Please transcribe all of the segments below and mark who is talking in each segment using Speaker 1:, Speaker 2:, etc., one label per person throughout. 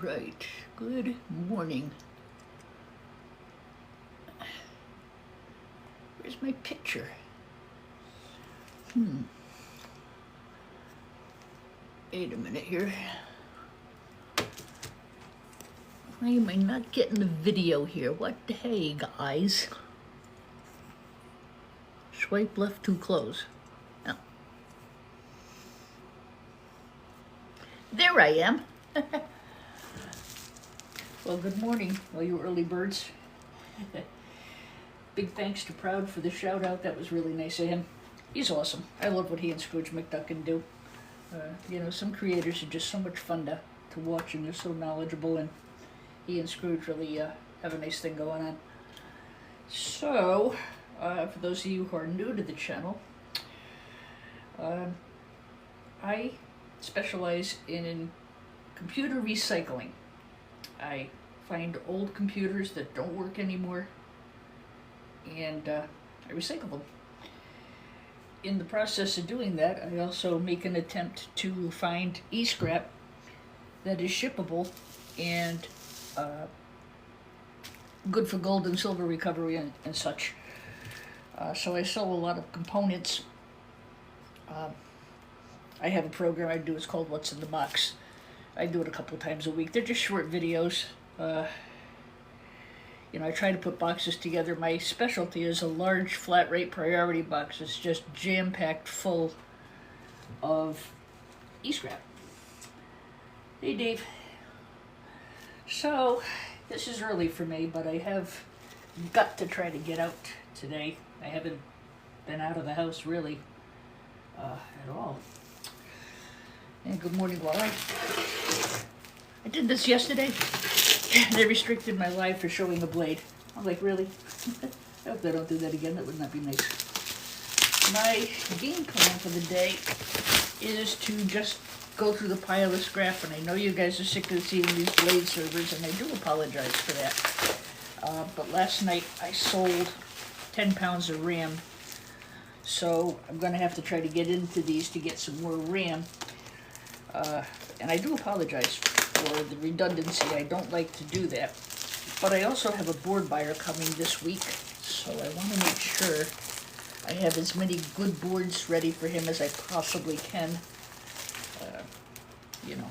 Speaker 1: right, good morning. Where's my picture? Wait a minute here. Why am I not getting the video here? What the hey, guys? Swipe left to close. Oh. There I am. Well, good morning, all you early birds. Big thanks to Proud for the shout out. That was really nice of him. He's awesome. I love what he and Scrooge McDuckin do. You know, some creators are just so much fun to watch, and they're so knowledgeable, and he and Scrooge really have a nice thing going on. So, for those of you who are new to the channel, I specialize in computer recycling. I find old computers that don't work anymore, and I recycle them. In the process of doing that, I also make an attempt to find e-scrap that is shippable and good for gold and silver recovery and such. So I sell a lot of components. I have a program I do, it's called What's in the Box. I do it a couple times a week. They're just short videos. You know, I try to put boxes together. My specialty is a large flat rate priority box. It's just jam-packed full of e-scrap. Hey, Dave. So, this is early for me, but I have got to try to get out today. I haven't been out of the house really at all. And good morning, Laura. I did this yesterday. They restricted my live for showing a blade. I'm like, really? I hope they don't do that again. That would not be nice. My game plan for the day is to just go through the pile of scrap, and I know you guys are sick of seeing these blade servers, and I do apologize for that. But last night I sold 10 pounds of RAM, so I'm going to have to try to get into these to get some more RAM. And I do apologize for the redundancy. I don't like to do that. But I also have a board buyer coming this week, so I want to make sure I have as many good boards ready for him as I possibly can. You know,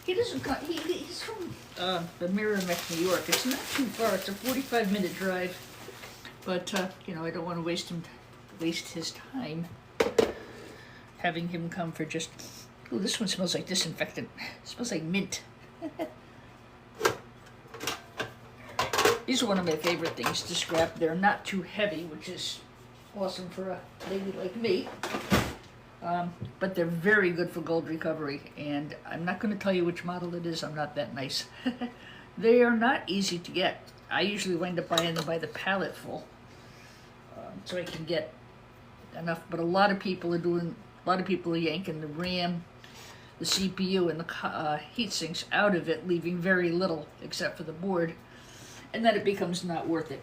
Speaker 1: he doesn't. He's from the Merrimack, New York. It's not too far. It's a 45-minute drive. But you know, I don't want to waste his time having him come for just. Oh, this one smells like disinfectant. It smells like mint. These are one of my favorite things to scrap. They're not too heavy, which is awesome for a lady like me. But they're very good for gold recovery. And I'm not going to tell you which model it is. I'm not that nice. They are not easy to get. I usually wind up buying them by the pallet full. So I can get enough. But a lot of people are yanking the RAM, the CPU, and the heat sinks out of it, leaving very little except for the board, and then it becomes not worth it.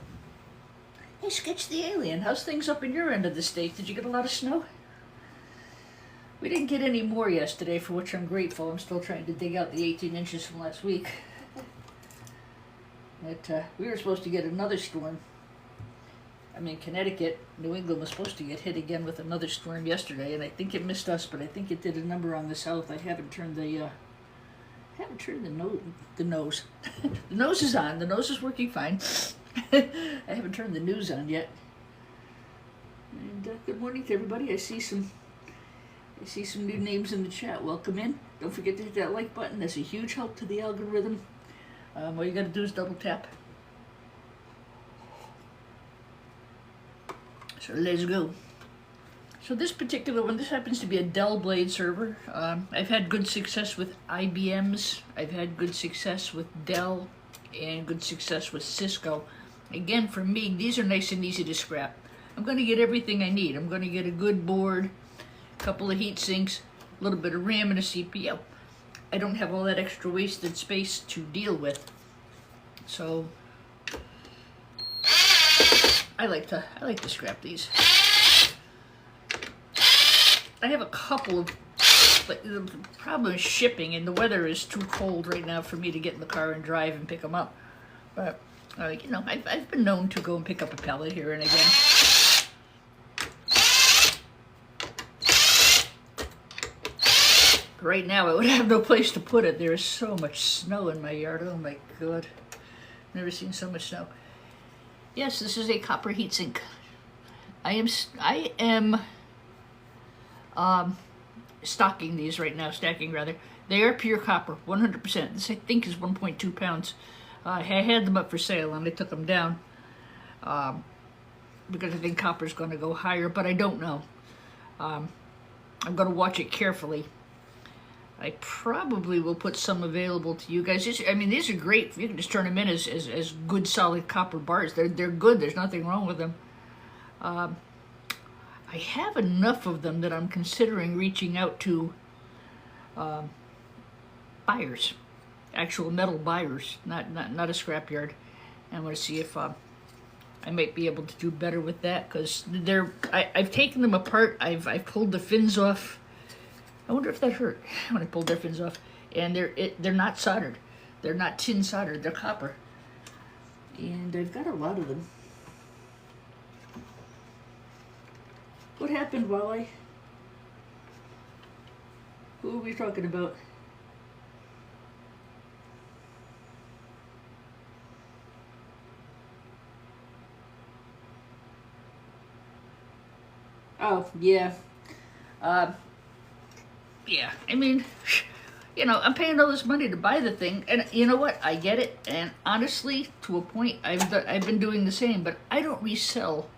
Speaker 1: Hey, Sketch the Alien, how's things up in your end of the state? Did you get a lot of snow? We didn't get any more yesterday, for which I'm grateful. I'm still trying to dig out the 18 inches from last week. But we were supposed to get another storm. I mean, Connecticut, New England was supposed to get hit again with another storm yesterday, and I think it missed us, but I think it did a number on the south. I haven't turned the nose. The nose is on. The nose is working fine. I haven't turned the news on yet. And good morning to everybody. I see some new names in the chat. Welcome in. Don't forget to hit that like button. That's a huge help to the algorithm. All you got to do is double tap. So let's go. So this particular one, this happens to be a Dell blade server. I've had good success with IBM's. I've had good success with Dell and good success with Cisco. Again, for me, these are nice and easy to scrap. I'm going to get everything I need. I'm going to get a good board, a couple of heat sinks, a little bit of RAM and a CPU. I don't have all that extra wasted space to deal with. So I like to scrap these. I have a couple of But the problem is shipping, and the weather is too cold right now for me to get in the car and drive and pick them up. But, you know, I've been known to go and pick up a pellet here and again. Right now, I would have no place to put it. There is so much snow in my yard. Oh my God. Never seen so much snow. Yes, this is a copper heatsink. I am stocking these right now, stacking rather. They are pure copper, 100%. This I think is 1.2 pounds. I had them up for sale and I took them down because I think copper is going to go higher, but I don't know. I'm going to watch it carefully. I probably will put some available to you guys. I mean, these are great. You can just turn them in as good, solid copper bars. They're good. There's nothing wrong with them. I have enough of them that I'm considering reaching out to buyers, actual metal buyers, not a scrapyard. I'm going to see if I might be able to do better with that, because I've taken them apart. I've pulled the fins off. I wonder if that hurt when I pulled their fins off. And they're not soldered. They're not tin soldered. They're copper. And I've got a lot of them. What happened, Wally? Who are we talking about? Oh, yeah. Yeah, I mean, you know, I'm paying all this money to buy the thing, and you know what? I get it, and honestly, to a point, I've been doing the same, but I don't resell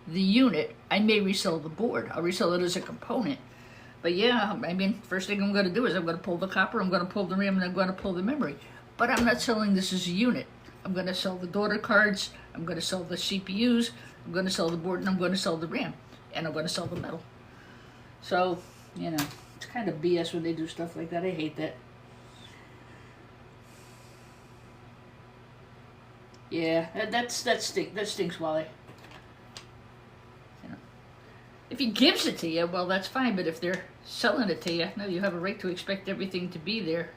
Speaker 1: the unit. I may resell the board. I'll resell it as a component. But yeah, I mean, first thing I'm going to do is I'm going to pull the copper, I'm going to pull the RAM, and I'm going to pull the memory. But I'm not selling this as a unit. I'm going to sell the daughter cards, I'm going to sell the CPUs, I'm going to sell the board, and I'm going to sell the RAM. And I'm going to sell the metal. So, you know, it's kind of BS when they do stuff like that. I hate that. Yeah, that stinks, Wally. You know, if he gives it to you, well, that's fine. But if they're selling it to you, no, you have a right to expect everything to be there.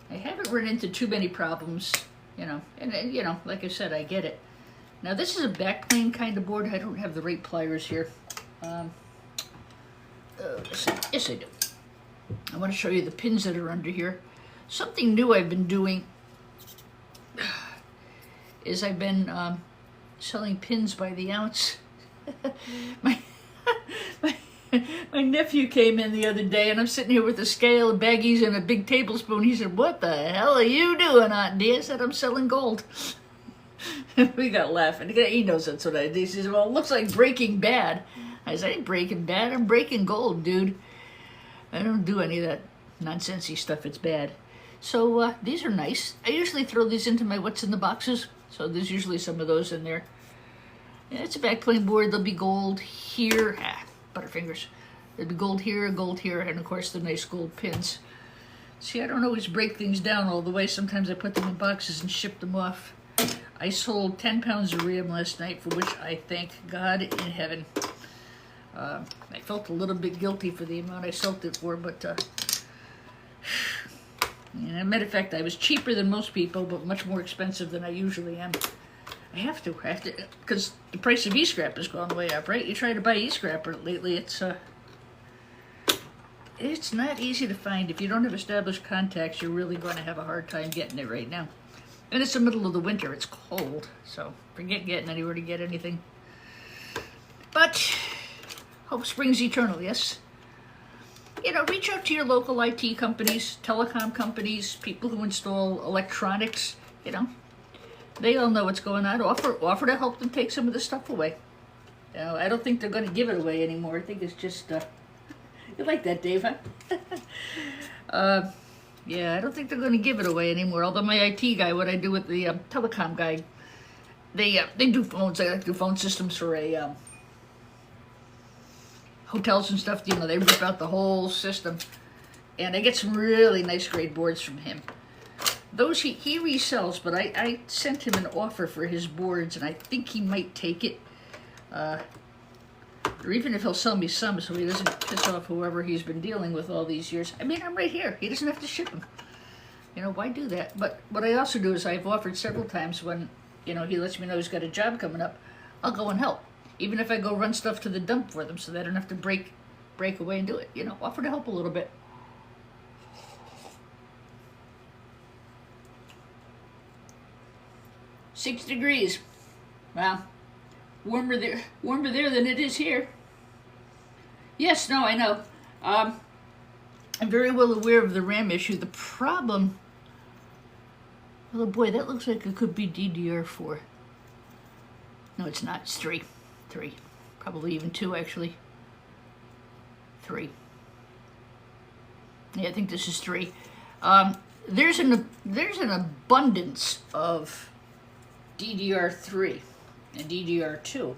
Speaker 1: I haven't run into too many problems, you know. And you know, like I said, I get it. Now this is a backplane kind of board. I don't have the right pliers here. Yes, I do. I want to show you the pins that are under here. Something new I've been doing is I've been selling pins by the ounce. my nephew came in the other day, and I'm sitting here with a scale of baggies and a big tablespoon. He said, "What the hell are you doing, Aunt Dee?" I said, "I'm selling gold." We got laughing. He knows that's what I do. He says, "Well, it looks like Breaking Bad." I said, "I ain't Breaking Bad. I'm breaking gold, dude. I don't do any of that nonsensey stuff. It's bad." So these are nice. I usually throw these into my what's in the boxes. So there's usually some of those in there. Yeah, it's a backplane board. There'll be gold here. Butterfingers. There'll be gold here, and of course the nice gold pins. See, I don't always break things down all the way. Sometimes I put them in boxes and ship them off. I sold 10 pounds of RAM last night, for which I thank God in heaven. I felt a little bit guilty for the amount I sold it for, but as a matter of fact, I was cheaper than most people, but much more expensive than I usually am. I have to, because the price of e-scrap has gone way up, right? You try to buy e-scrap lately, it's not easy to find. If you don't have established contacts, you're really going to have a hard time getting it right now. And it's the middle of the winter, it's cold, so forget getting anywhere to get anything. But hope springs eternal, yes? You know, reach out to your local IT companies, telecom companies, people who install electronics, you know. They all know what's going on. Offer to help them take some of the stuff away. You know, I don't think they're going to give it away anymore. I think it's just, you like that, Dave, huh? Yeah, I don't think they're going to give it away anymore. Although my IT guy, what I do with the telecom guy, they do phones. They do phone systems for hotels and stuff. You know, they rip out the whole system, and I get some really nice grade boards from him. Those he resells, but I sent him an offer for his boards, and I think he might take it. Or even if he'll sell me some so he doesn't piss off whoever he's been dealing with all these years. I mean, I'm right here. He doesn't have to ship them. You know, why do that? But what I also do is I've offered several times when, you know, he lets me know he's got a job coming up, I'll go and help. Even if I go run stuff to the dump for them so they don't have to break away and do it. You know, offer to help a little bit. "6 degrees. Wow. Warmer there than it is here." Yes, no, I know. I'm very well aware of the RAM issue. The problem, oh boy, that looks like it could be DDR4. No, it's not. It's 3. Probably even 2, actually. 3. Yeah, I think this is 3. There's an abundance of DDR3 and DDR2.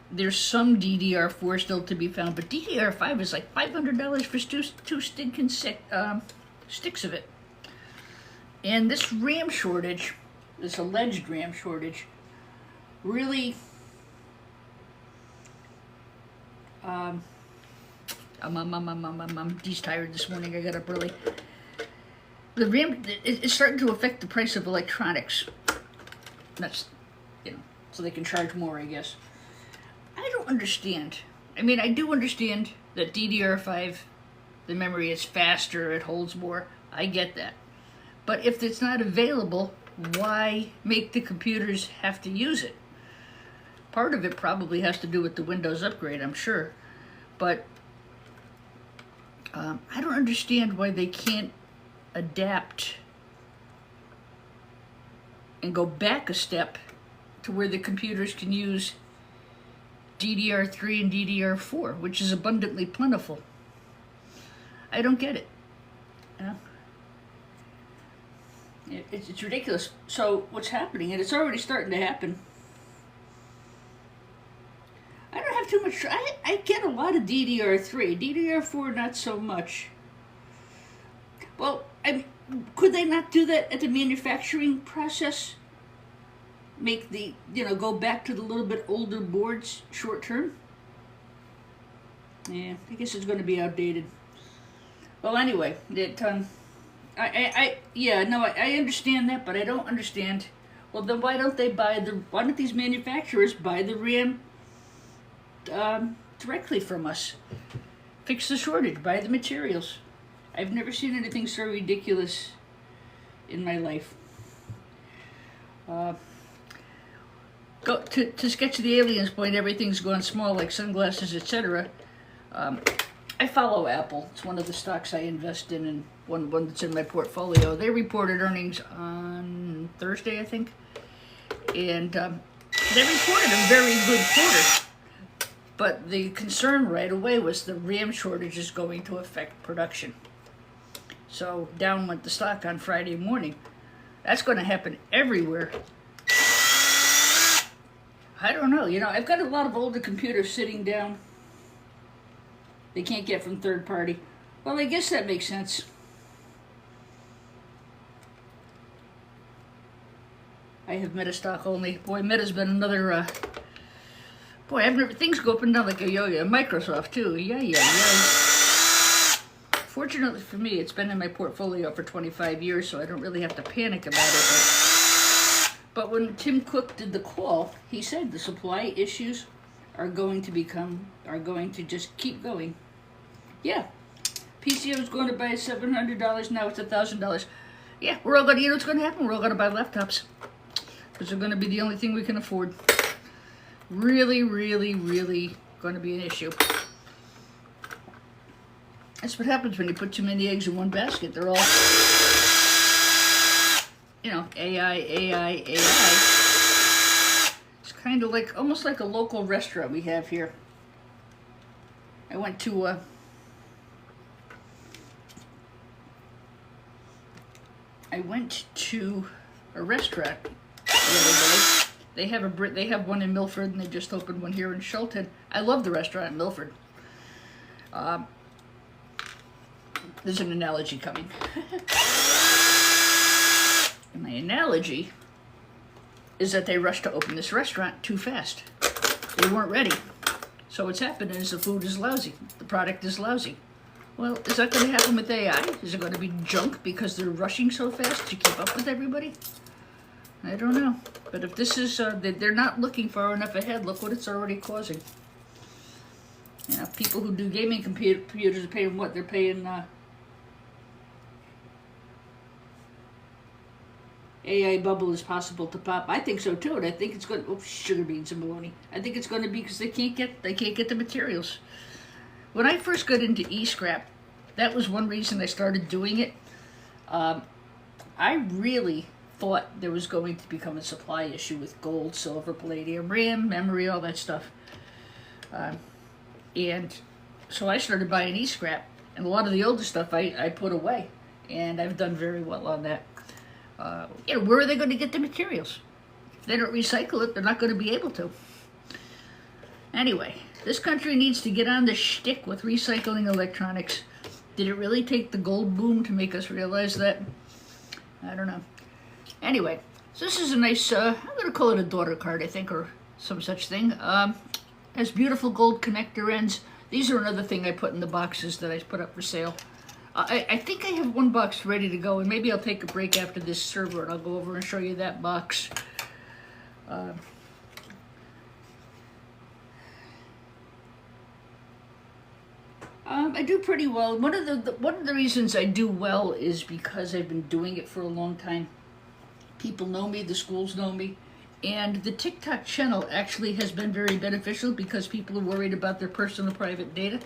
Speaker 1: There's some DDR4 still to be found, but DDR5 is like $500 for two stinking sticks of it. And this RAM shortage, this alleged RAM shortage, really, I'm tired this morning. I got up early. The RAM, it's starting to affect the price of electronics. That's, you know, so they can charge more, I guess. I don't understand. I mean, I do understand that DDR5, the memory is faster, it holds more. I get that. But if it's not available, why make the computers have to use it? Part of it probably has to do with the Windows upgrade, I'm sure. But I don't understand why they can't adapt and go back a step to where the computers can use DDR3 and DDR4, which is abundantly plentiful. I don't get it. It's ridiculous. So what's happening, and it's already starting to happen. I don't have too much. I get a lot of DDR3. DDR4, not so much. Well, could they not do that at the manufacturing process? Make the, go back to the little bit older boards short term? Yeah, I guess it's going to be outdated. Well, anyway, I understand that, but I don't understand. Well, then why don't these manufacturers buy the RAM directly from us? Fix the shortage, buy the materials. I've never seen anything so ridiculous in my life. Go to sketch the aliens point, everything's gone small, like sunglasses, etc. I follow Apple. It's one of the stocks I invest in, and one that's in my portfolio. They reported earnings on Thursday, I think, and they reported a very good quarter. But the concern right away was the RAM shortage is going to affect production. So down went the stock on Friday morning. That's going to happen everywhere. I don't know. I've got a lot of older computers sitting down. They can't get from third party. Well, I guess that makes sense. I have Meta stock only. Boy, Meta's been another... things go up and down like a yo-yo. Microsoft, too. Yeah. Fortunately for me, it's been in my portfolio for 25 years, so I don't really have to panic about it. But when Tim Cook did the call, he said the supply issues are going to just keep going. Yeah. PCO was going to buy $700, now it's $1,000. Yeah, we're all going to, what's going to happen? We're all going to buy laptops. Because they're going to be the only thing we can afford. Really, really, really going to be an issue. That's what happens when you put too many eggs in one basket. They're all, AI. It's kind of like, almost like a local restaurant we have here. I went to a restaurant the other day. They have one in Milford, and they just opened one here in Shelton. I love the restaurant in Milford. There's an analogy coming. And my analogy is that they rushed to open this restaurant too fast. They weren't ready. So what's happening is the food is lousy. The product is lousy. Well, is that going to happen with AI? Is it going to be junk because they're rushing so fast to keep up with everybody? I don't know. But if this is, they're not looking far enough ahead, look what it's already causing. You know, people who do gaming computers are paying what? They're paying AI bubble is possible to pop. I think so too, and I think it's going. Oh, sugar beans and bologna. I think it's going to be because they can't get the materials. When I first got into e-scrap, that was one reason I started doing it. I really thought there was going to become a supply issue with gold, silver, palladium, RAM, memory, all that stuff. And so I started buying e-scrap, and a lot of the older stuff I put away, and I've done very well on that. You know, where are they going to get the materials? If they don't recycle it, they're not going to be able to. Anyway, this country needs to get on the shtick with recycling electronics. Did it really take the gold boom to make us realize that? I don't know. Anyway, so this is a nice, I'm going to call it a daughter card, I think, or some such thing. Has beautiful gold connector ends. These are another thing I put in the boxes that I put up for sale. I think I have one box ready to go, and maybe I'll take a break after this server and I'll go over and show you that box. I do pretty well. One of the reasons I do well is because I've been doing it for a long time. People know me, the schools know me, and the TikTok channel actually has been very beneficial because people are worried about their personal private data.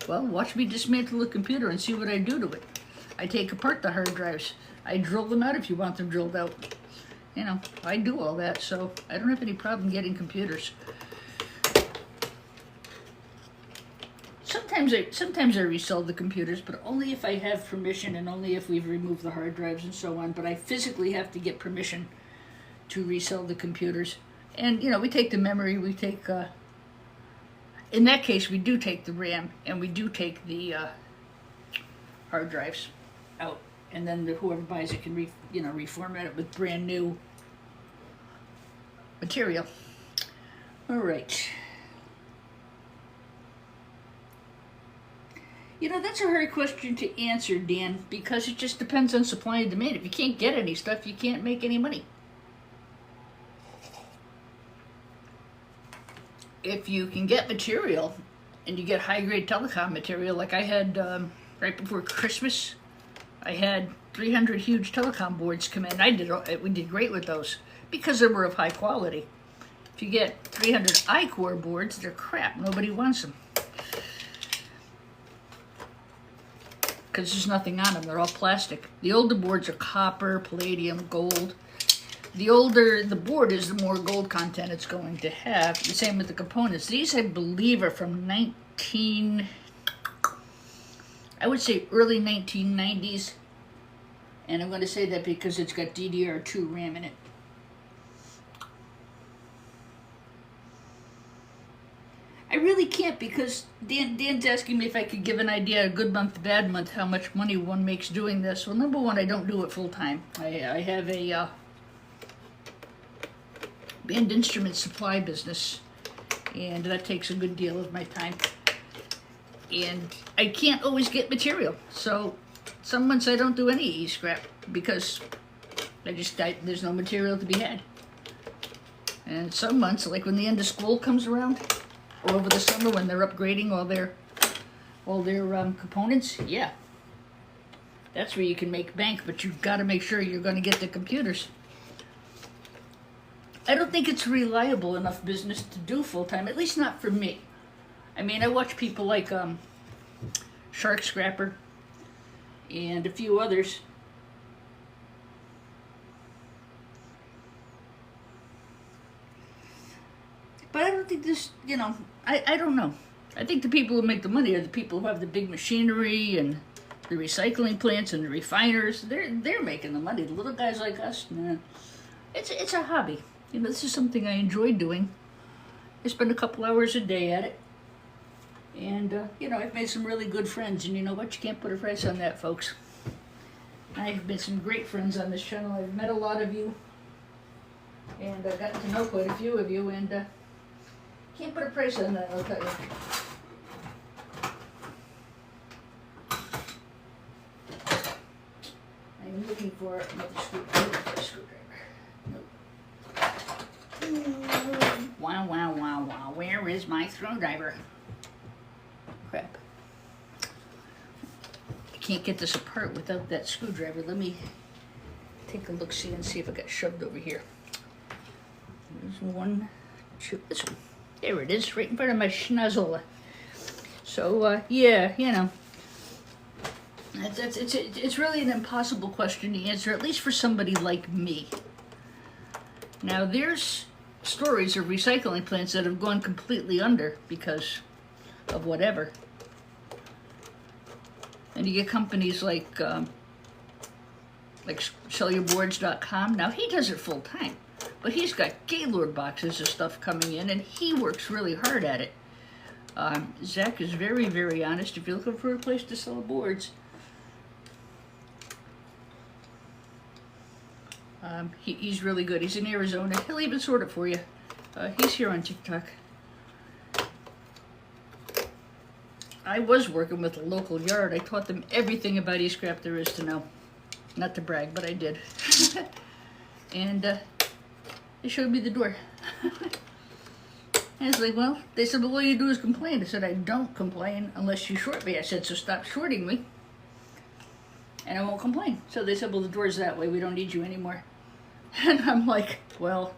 Speaker 1: Well, watch me dismantle a computer and see what I do to it. I take apart the hard drives. I drill them out if you want them drilled out. You know, I do all that, so I don't have any problem getting computers. Sometimes I resell the computers, but only if I have permission and only if we've removed the hard drives and so on. But I physically have to get permission to resell the computers. And, you know, we take the memory, we take, in that case, we do take the RAM, and we do take the hard drives out. And then whoever buys it can, reformat it with brand new material. All right. You know, that's a hard question to answer, Dan, because it just depends on supply and demand. If you can't get any stuff, you can't make any money. If you can get material, and you get high-grade telecom material, like I had right before Christmas, I had 300 huge telecom boards come in. We did great with those because they were of high quality. If you get 300 I-core boards, they're crap. Nobody wants them. Because there's nothing on them. They're all plastic. The older boards are copper, palladium, gold. The older the board is, the more gold content it's going to have. The same with the components. These, I believe, are from I would say early 1990s. And I'm going to say that because it's got DDR2 RAM in it. I really can't because Dan's asking me if I could give an idea, a good month, bad month, how much money one makes doing this. Well, number one, I don't do it full time. I have a band instrument supply business, and that takes a good deal of my time. And I can't always get material, so some months I don't do any e-scrap because there's no material to be had. And some months, like when the end of school comes around, or over the summer when they're upgrading all their components, yeah, that's where you can make bank, but you've got to make sure you're going to get the computers. I don't think it's reliable enough business to do full-time, at least not for me. I mean, I watch people like Shark Scrapper and a few others. But I don't think this, I don't know. I think the people who make the money are the people who have the big machinery and the recycling plants and the refiners. They're making the money. The little guys like us, nah. It's a hobby. This is something I enjoy doing. I spend a couple hours a day at it. And, I've made some really good friends. And you know what? You can't put a price on that, folks. I've made some great friends on this channel. I've met a lot of you. And I've gotten to know quite a few of you. And Can't put a price on that, I'll tell you. I'm looking for another screwdriver. Nope. Wow, wow, wow, wow. Where is my screwdriver? Crap. I can't get this apart without that screwdriver. Let me take a look-see and see if it got shoved over here. There's one, two, this one. There it is, right in front of my schnozzle. So, yeah, you know. It's really an impossible question to answer, at least for somebody like me. Now, there's stories of recycling plants that have gone completely under because of whatever. And you get companies like SellYourBoards.com. Now, he does it full time, but he's got Gaylord boxes of stuff coming in, and he works really hard at it. Zach is very, very honest. If you're looking for a place to sell boards, he's really good. He's in Arizona. He'll even sort it for you. He's here on TikTok. I was working with a local yard. I taught them everything about e-scrap there is to know. Not to brag, but I did. And they showed me the door. I was like, well, they said, well, all you do is complain. I said, I don't complain unless you short me. I said, so stop shorting me, and I won't complain. So they said, well, the door's that way. We don't need you anymore. And I'm like, well,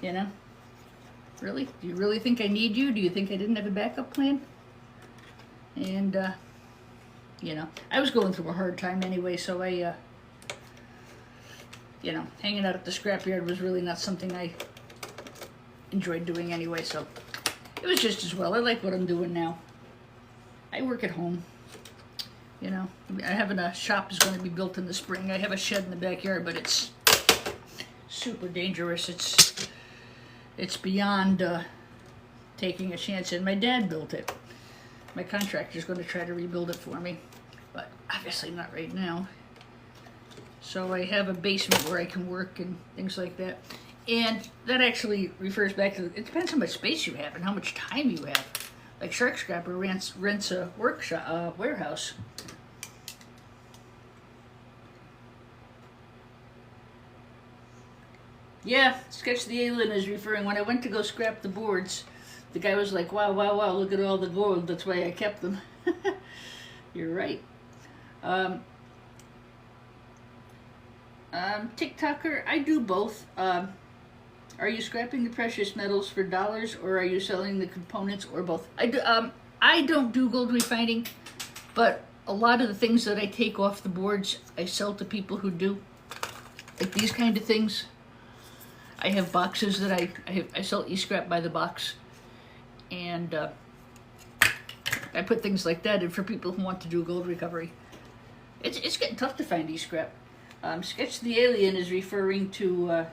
Speaker 1: you know, really? Do you really think I need you? Do you think I didn't have a backup plan? And, you know, I was going through a hard time anyway, so I, you know, hanging out at the scrapyard was really not something I enjoyed doing anyway, so it was just as well. I like what I'm doing now. I work at home. You know, I have a shop is going to be built in the spring. I have a shed in the backyard, but it's super dangerous. It's beyond taking a chance in. My dad built it. My contractor's going to try to rebuild it for me, but obviously not right now. So I have a basement where I can work and things like that. And that actually refers back to, it depends how much space you have and how much time you have. Like Shark Scrapper rents a workshop, warehouse. Yeah, Sketch the Alien is referring, when I went to go scrap the boards, the guy was like, wow, wow, wow, look at all the gold, that's why I kept them. You're right. TikToker, I do both. Are you scrapping the precious metals for dollars, or are you selling the components, or both? I don't do gold refining, but a lot of the things that I take off the boards, I sell to people who do. Like these kind of things. I have boxes that I sell e-scrap by the box. And I put things like that in for people who want to do gold recovery. It's getting tough to find e-scrap. Sketch the Alien is referring to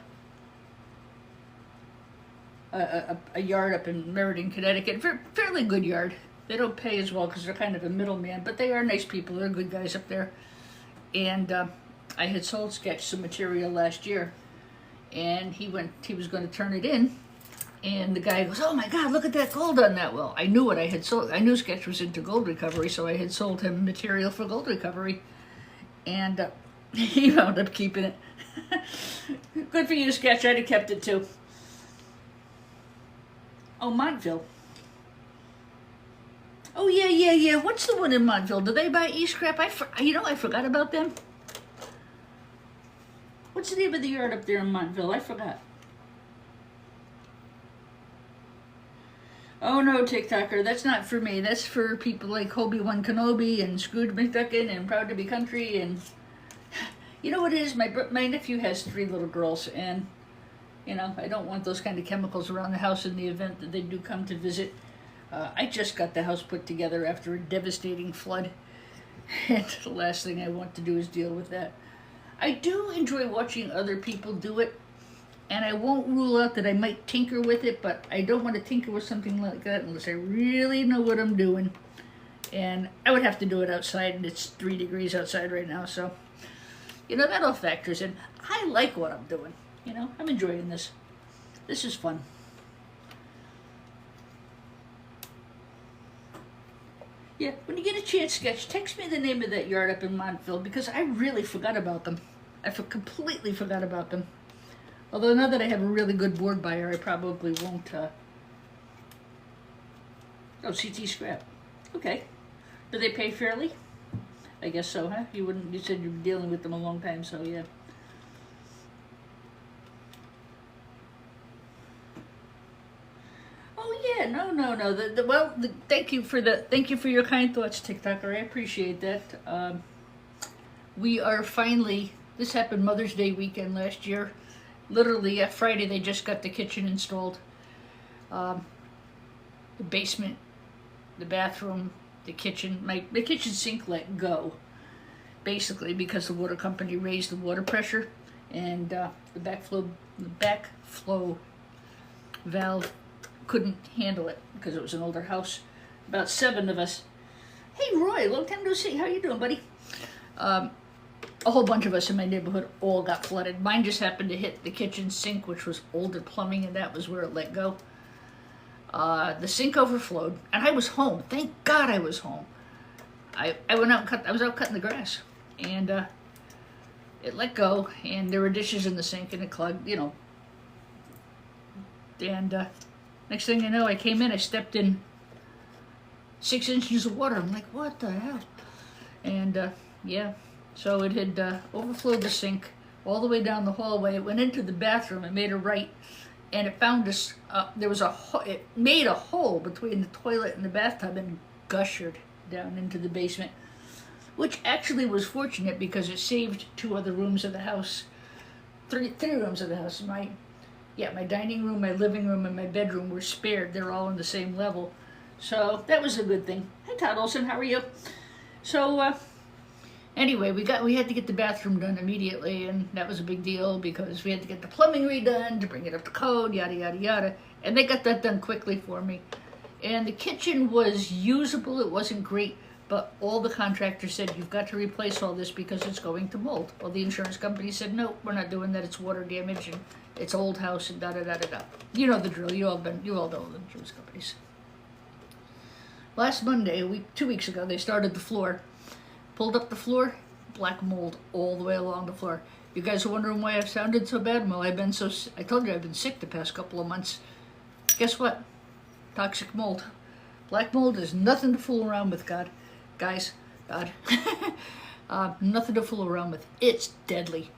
Speaker 1: a yard up in Meriden, Connecticut. Fairly good yard. They don't pay as well because they're kind of a middleman, but they are nice people. They're good guys up there. And I had sold Sketch some material last year, and he was going to turn it in, and the guy goes, "Oh my God, look at that gold on that." Well, I knew what I had sold. I knew Sketch was into gold recovery, so I had sold him material for gold recovery, and he wound up keeping it. Good for you, Sketch. I'd have kept it too. Oh, Montville. Oh, yeah. What's the one in Montville? Do they buy e-scrap? I forgot about them. What's the name of the yard up there in Montville? I forgot. Oh, no, TikToker. That's not for me. That's for people like Obi-Wan Kenobi and Scrooge McDuckin and Proud to be Country. And you know what it is? My nephew has 3 little girls, and you know, I don't want those kind of chemicals around the house in the event that they do come to visit. I just got the house put together after a devastating flood, and the last thing I want to do is deal with that. I do enjoy watching other people do it, and I won't rule out that I might tinker with it, but I don't want to tinker with something like that unless I really know what I'm doing. And I would have to do it outside, and it's 3 degrees outside right now, so, you know, that all factors in. I like what I'm doing. You know, I'm enjoying this. This is fun. Yeah, when you get a chance, Sketch, text me the name of that yard up in Montville because I really forgot about them. I completely forgot about them. Although now that I have a really good board buyer, I probably won't. Oh, CT Scrap. Okay. Do they pay fairly? I guess so, huh? You wouldn't. You said you've been dealing with them a long time, so yeah. Oh yeah, no. Thank you for your kind thoughts, TikToker. I appreciate that. We are finally. This happened Mother's Day weekend last year. Literally, Friday they just got the kitchen installed. The basement, the bathroom, the kitchen. The kitchen sink let go, basically because the water company raised the water pressure, and the backflow valve couldn't handle it because it was an older house. About 7 of us. Hey Roy, long time no see. How you doing, buddy? A whole bunch of us in my neighborhood all got flooded. Mine just happened to hit the kitchen sink, which was older plumbing, and that was where it let go. The sink overflowed, and I was home. Thank God I was home. I went out and I was out cutting the grass, and it let go, and there were dishes in the sink, and it clogged, And next thing I know, I came in, I stepped in 6 inches of water. I'm like, what the hell? And yeah. So it had overflowed the sink all the way down the hallway. It went into the bathroom. It made a right, and it found this. There was it made a hole between the toilet and the bathtub and gushered down into the basement, which actually was fortunate because it saved 2 other rooms of the house, three rooms of the house. My dining room, my living room, and my bedroom were spared. They're all on the same level, so that was a good thing. Hi Todd Olson, how are you? So. Anyway, we had to get the bathroom done immediately, and that was a big deal because we had to get the plumbing redone to bring it up to code, yada, yada, yada. And they got that done quickly for me. And the kitchen was usable. It wasn't great, but all the contractors said, you've got to replace all this because it's going to mold. Well, the insurance company said, no, we're not doing that. It's water damage, and it's old house, and da-da-da-da-da. You know the drill. You all know the insurance companies. Last Monday, 2 weeks ago, they started the floor. Pulled up the floor, black mold all the way along the floor. You guys are wondering why I've sounded so bad? Well, I told you I've been sick the past couple of months. Guess what? Toxic mold. Black mold is nothing to fool around with, guys. Nothing to fool around with. It's deadly.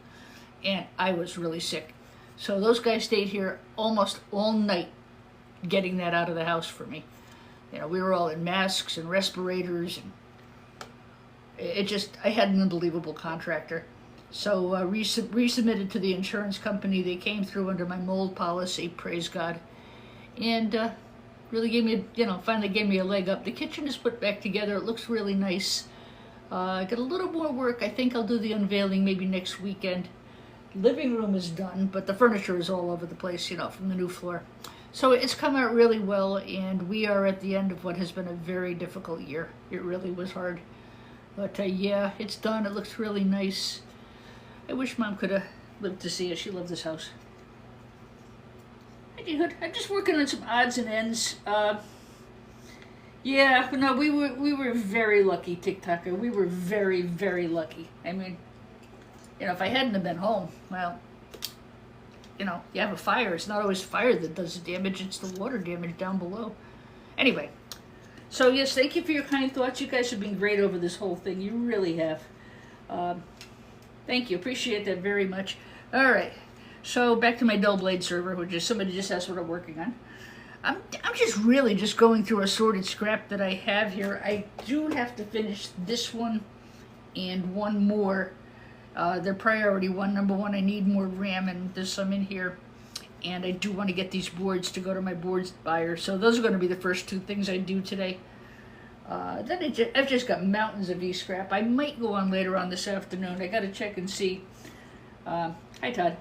Speaker 1: And I was really sick. So those guys stayed here almost all night getting that out of the house for me. We were all in masks and respirators, and I had an unbelievable contractor. So resubmitted to the insurance company. They came through under my mold policy, praise God. And really gave me, finally gave me a leg up. The kitchen is put back together. It looks really nice. I got a little more work. I think I'll do the unveiling maybe next weekend. Living room is done, but the furniture is all over the place, from the new floor. So it's come out really well, and we are at the end of what has been a very difficult year. It really was hard. But yeah, it's done. It looks really nice. I wish Mom could have lived to see it. She loved this house. I'm just working on some odds and ends. Yeah, but no, we were very lucky, TikToker. We were very, very lucky. I mean, if I hadn't have been home, well, you have a fire. It's not always fire that does the damage. It's the water damage down below. Anyway. So yes, thank you for your kind thoughts. You guys have been great over this whole thing. You really have. Thank you. Appreciate that very much. All right. So back to my Dull Blade server, which is somebody just asked what I'm working on. I'm just going through assorted scrap that I have here. I do have to finish this one and one more. They're priority one. Number one, I need more RAM, and there's some in here. And I do want to get these boards to go to my boards buyer. So those are going to be the first 2 things I do today. Then I've just got mountains of e-scrap. I might go on later on this afternoon. I got to check and see. Hi, Todd.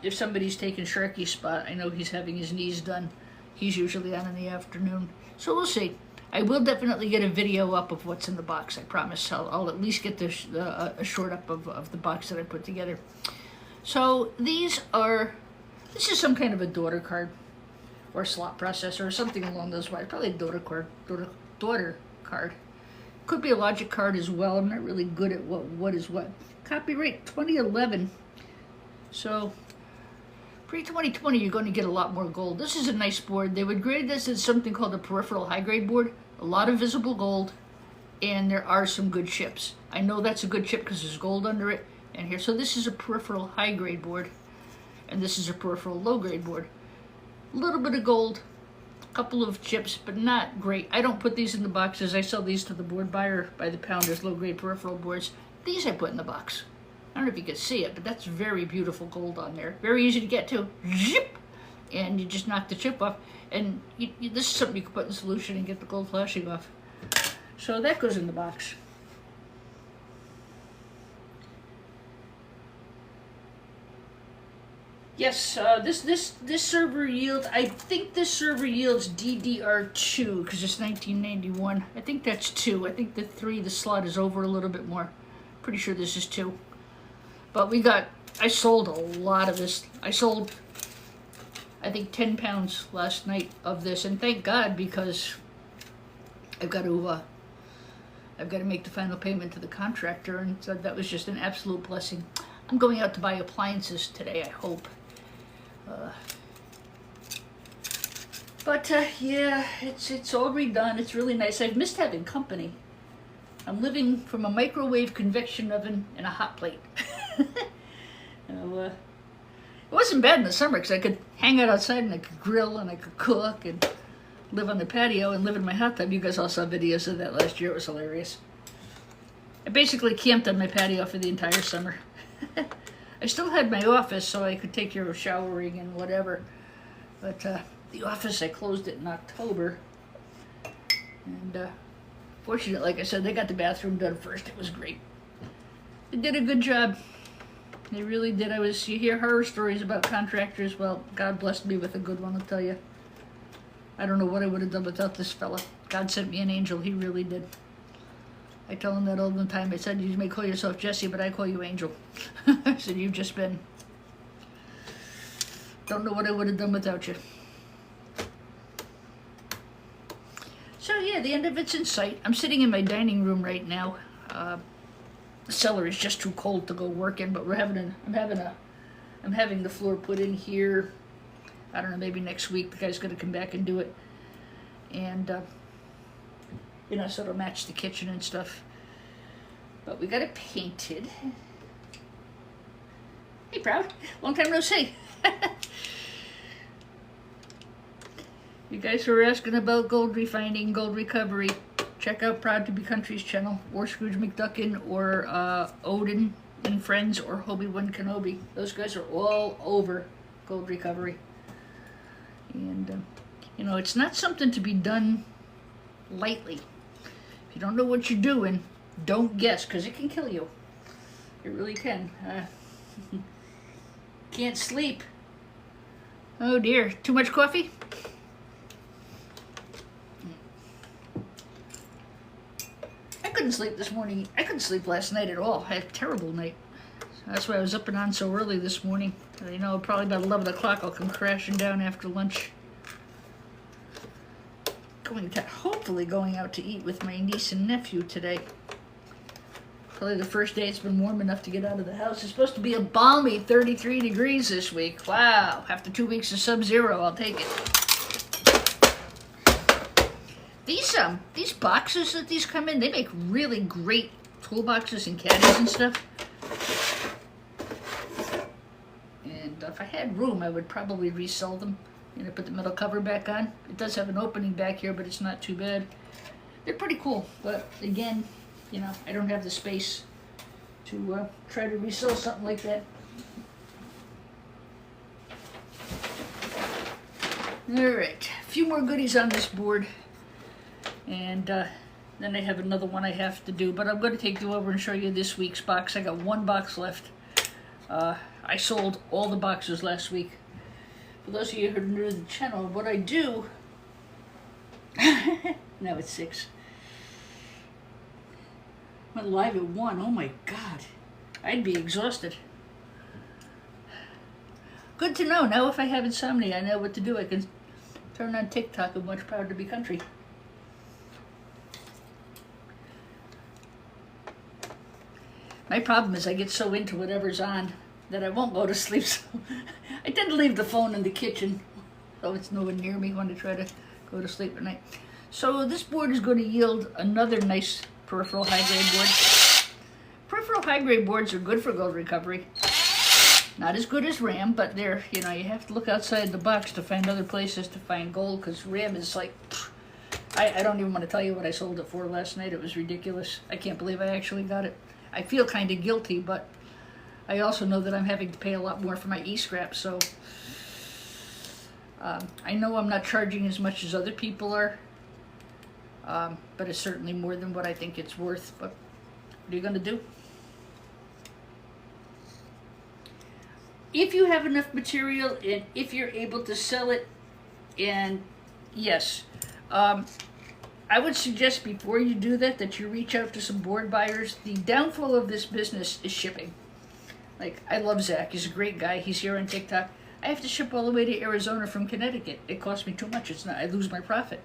Speaker 1: If somebody's taking Sharky's spot, I know he's having his knees done. He's usually on in the afternoon. So we'll see. I will definitely get a video up of what's in the box. I promise. I'll at least get a short up of the box that I put together. So this is some kind of a daughter card or slot processor or something along those lines. Probably a daughter card. Could be a Logic card as well. I'm not really good at what is what. Copyright 2011. So pre-2020, you're going to get a lot more gold. This is a nice board. They would grade this as something called a peripheral high-grade board. A lot of visible gold, and there are some good chips. I know that's a good chip because there's gold under it. And here, so this is a peripheral high-grade board, and this is a peripheral low-grade board. A little bit of gold, a couple of chips, but not great. I don't put these in the boxes. I sell these to the board buyer by the pound as low-grade peripheral boards. These I put in the box. I don't know if you can see it, but that's very beautiful gold on there. Very easy to get to. Zip! And you just knock the chip off. And this is something you can put in solution and get the gold flashing off. So that goes in the box. Yes, this server yield, I think this server yields DDR2 because it's 1991. I think that's 2. I think the slot is over a little bit more. Pretty sure this is 2. But I sold a lot of this. I sold, I think, 10 pounds last night of this, and thank God, because I've got to make the final payment to the contractor, and so that was just an absolute blessing. I'm going out to buy appliances today, I hope. Yeah, it's all redone. It's really nice. I've missed having company. I'm living from a microwave convection oven and a hot plate. It wasn't bad in the summer because I could hang out outside and I could grill and I could cook and live on the patio and live in my hot tub. You guys all saw videos of that last year. It was hilarious. I basically camped on my patio for the entire summer. I still had my office so I could take care of showering and whatever. But the office, I closed it in October. And fortunately, like I said, they got the bathroom done first. It was great. They did a good job. They really did. You hear horror stories about contractors. Well, God blessed me with a good one, I'll tell you. I don't know what I would have done without this fella. God sent me an angel. He really did. I tell him that all the time. I said, you may call yourself Jesse, but I call you Angel. I said, you've just been. Don't know what I would have done without you. So yeah, the end of it's in sight. I'm sitting in my dining room right now. The cellar is just too cold to go work in, but I'm having the floor put in here. I don't know, maybe next week the guy's gonna come back and do it. And so it'll match the kitchen and stuff. But we got it painted. Hey, Proud. Long time no see. You guys who are asking about gold refining, gold recovery, check out Proud to Be Country's channel, or Scrooge McDuckin, or Odin and Friends, or Obi-Wan Kenobi. Those guys are all over gold recovery. And, it's not something to be done lightly. If you don't know what you're doing, don't guess, because it can kill you. It really can. Can't sleep. Oh dear, too much coffee? I couldn't sleep this morning. I couldn't sleep last night at all. I had a terrible night. So that's why I was up and on so early this morning. Probably about 11 o'clock I'll come crashing down after lunch. Hopefully going out to eat with my niece and nephew today. Probably the first day it's been warm enough to get out of the house. It's supposed to be a balmy 33 degrees this week. Wow, after 2 weeks of sub-zero, I'll take it. These boxes that these come in, they make really great toolboxes and caddies and stuff. And if I had room, I would probably resell them. Put the metal cover back on. It does have an opening back here, but it's not too bad. They're pretty cool, but again, I don't have the space to try to resell something like that. Alright, a few more goodies on this board, and then I have another one I have to do, but I'm going to take you over and show you this week's box. I got one box left. I sold all the boxes last week. For those of you who are new to the channel, what I do, now it's 6. Went live at 1, oh my God. I'd be exhausted. Good to know, now if I have insomnia, I know what to do. I can turn on TikTok and watch Proud to Be Country. My problem is I get so into whatever's on that I won't go to sleep. So I tend to leave the phone in the kitchen, so it's no one near me when I try to go to sleep at night. So this board is going to yield another nice peripheral high-grade board. Peripheral high-grade boards are good for gold recovery. Not as good as RAM, but they're, you know, you have to look outside the box to find other places to find gold, because RAM is like, I don't even want to tell you what I sold it for last night. It was ridiculous. I can't believe I actually got it. I feel kind of guilty, but I also know that I'm having to pay a lot more for my e-scrap, so I know I'm not charging as much as other people are, but it's certainly more than what I think it's worth. But what are you going to do? If you have enough material and if you're able to sell it, and yes, I would suggest before you do that you reach out to some board buyers. The downfall of this business is shipping. Like, I love Zach. He's a great guy. He's here on TikTok. I have to ship all the way to Arizona from Connecticut. It costs me too much. It's not. I lose my profit.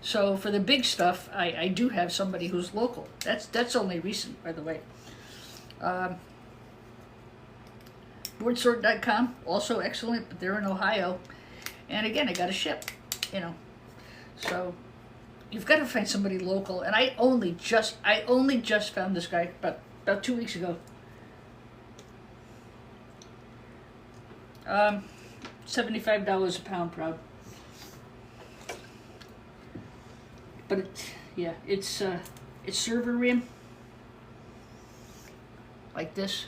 Speaker 1: So for the big stuff, I do have somebody who's local. That's only recent, by the way. Boardsort.com, also excellent, but they're in Ohio. And again, I got to ship, you know. So you've got to find somebody local. And I only just found this guy about 2 weeks ago. $75 a pound, proud. But it's server RAM, like this.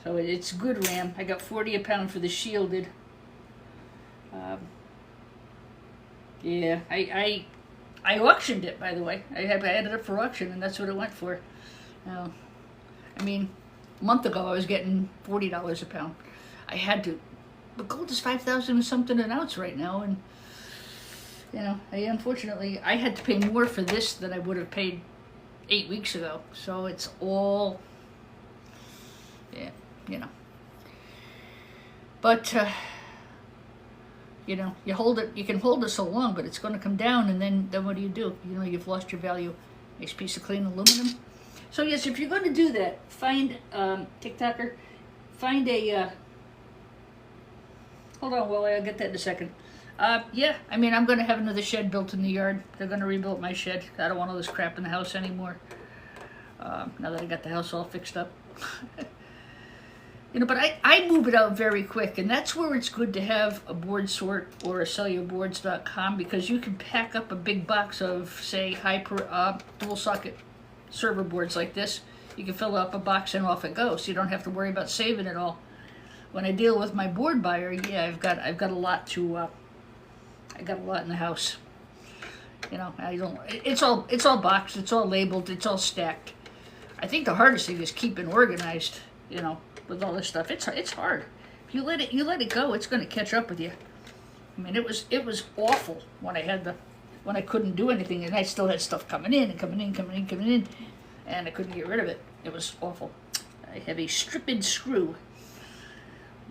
Speaker 1: So it's good RAM. I got 40 a pound for the shielded. Yeah, I auctioned it, by the way. I had it up for auction, and that's what it went for. Now, I mean, a month ago I was getting $40 a pound. I had to. But gold is 5,000 and something an ounce right now, and you know, unfortunately I had to pay more for this than I would have paid 8 weeks ago. So it's all, yeah, you know. But you know, you hold it. You can hold it so long, but it's going to come down, and then what do? You know, you've lost your value. Nice piece of clean aluminum. So yes, if you're going to do that, find TikToker, find a. Hold on, Wally. I'll get that in a second. Yeah, I mean, I'm going to have another shed built in the yard. They're going to rebuild my shed. I don't want all this crap in the house anymore. Now that I got the house all fixed up. You know, but I move it out very quick, and that's where it's good to have a board sort or a sellyourboards.com, because you can pack up a big box of, say, dual socket server boards like this. You can fill up a box and off it goes. You don't have to worry about saving it all. When I deal with my board buyer, yeah, I've got a lot to I got a lot in the house. You know, it's all boxed, it's all labeled, it's all stacked. I think the hardest thing is keeping organized, you know, with all this stuff. It's hard. If you let it go, it's going to catch up with you. I mean, it was awful when I couldn't do anything, and I still had stuff coming in, and I couldn't get rid of it. It was awful. I have a stripped screw.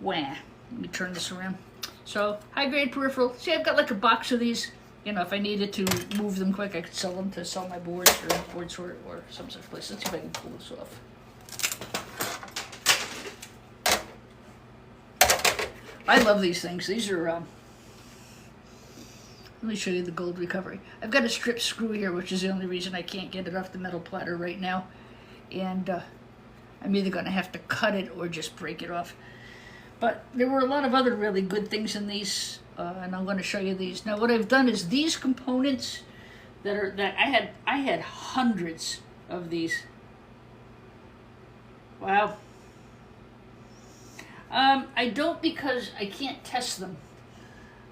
Speaker 1: Wah. Let me turn this around. So, high-grade peripheral. See, I've got like a box of these. You know, if I needed to move them quick, I could sell them to sell my boards or board sort or some such place. Let's see if I can pull this off. I love these things. These are, let me show you the gold recovery. I've got a strip screw here, which is the only reason I can't get it off the metal platter right now. And I'm either going to have to cut it or just break it off. But there were a lot of other really good things in these, and I'm going to show you these. Now, what I've done is these components that I had hundreds of these. Wow. I don't, because I can't test them.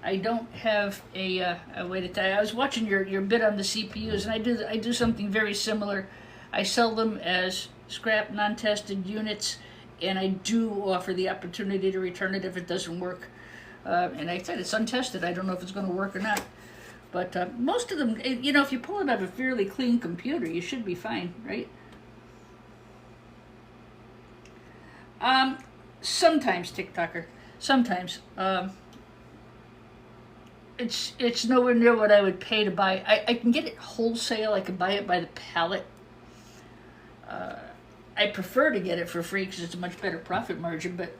Speaker 1: I don't have a way to tell you. I was watching your bit on the CPUs, and I do something very similar. I sell them as scrap, non-tested units, and I do offer the opportunity to return it if it doesn't work. And I said it's untested. I don't know if it's going to work or not. But most of them, you know, if you pull it out of a fairly clean computer, you should be fine, right? Sometimes, TikToker. Sometimes. It's nowhere near what I would pay to buy. I can get it wholesale. I can buy it by the pallet. I prefer to get it for free because it's a much better profit margin, but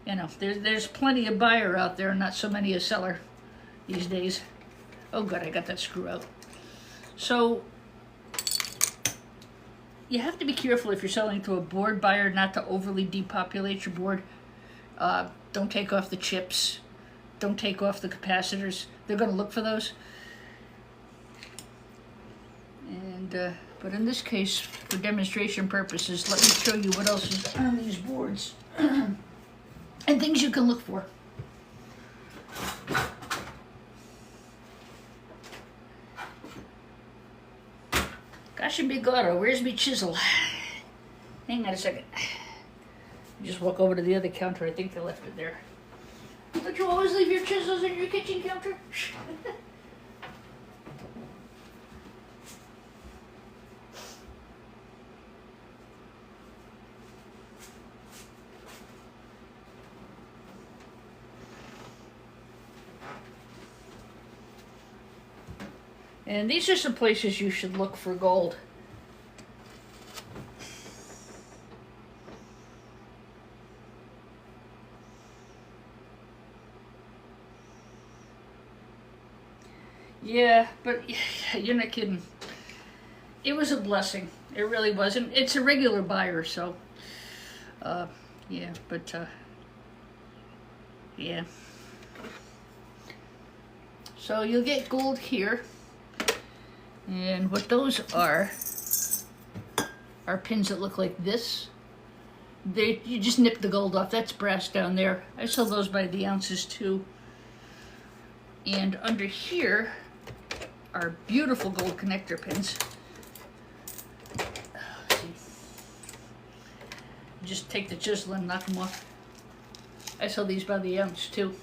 Speaker 1: you know, there's plenty of buyer out there and not so many a seller these days. Oh good, I got that screw out. So you have to be careful if you're selling to a board buyer not to overly depopulate your board. Don't take off the chips. Don't take off the capacitors. They're going to look for those. And but in this case, for demonstration purposes, let me show you what else is on these boards and things you can look for. Gosh, big auto, where's me chisel? Hang on a second. Just walk over to the other counter. I think they left it there. Don't you always leave your chisels in your kitchen counter? And these are some places you should look for gold. Yeah, but you're not kidding. It was a blessing. It really was. And it's a regular buyer, so yeah, but yeah. So you'll get gold here. And what those are pins that look like this. You just nip the gold off. That's brass down there. I sell those by the ounces too. And under here are beautiful gold connector pins. Let's see. Just take the chisel and knock them off. I sell these by the ounce too.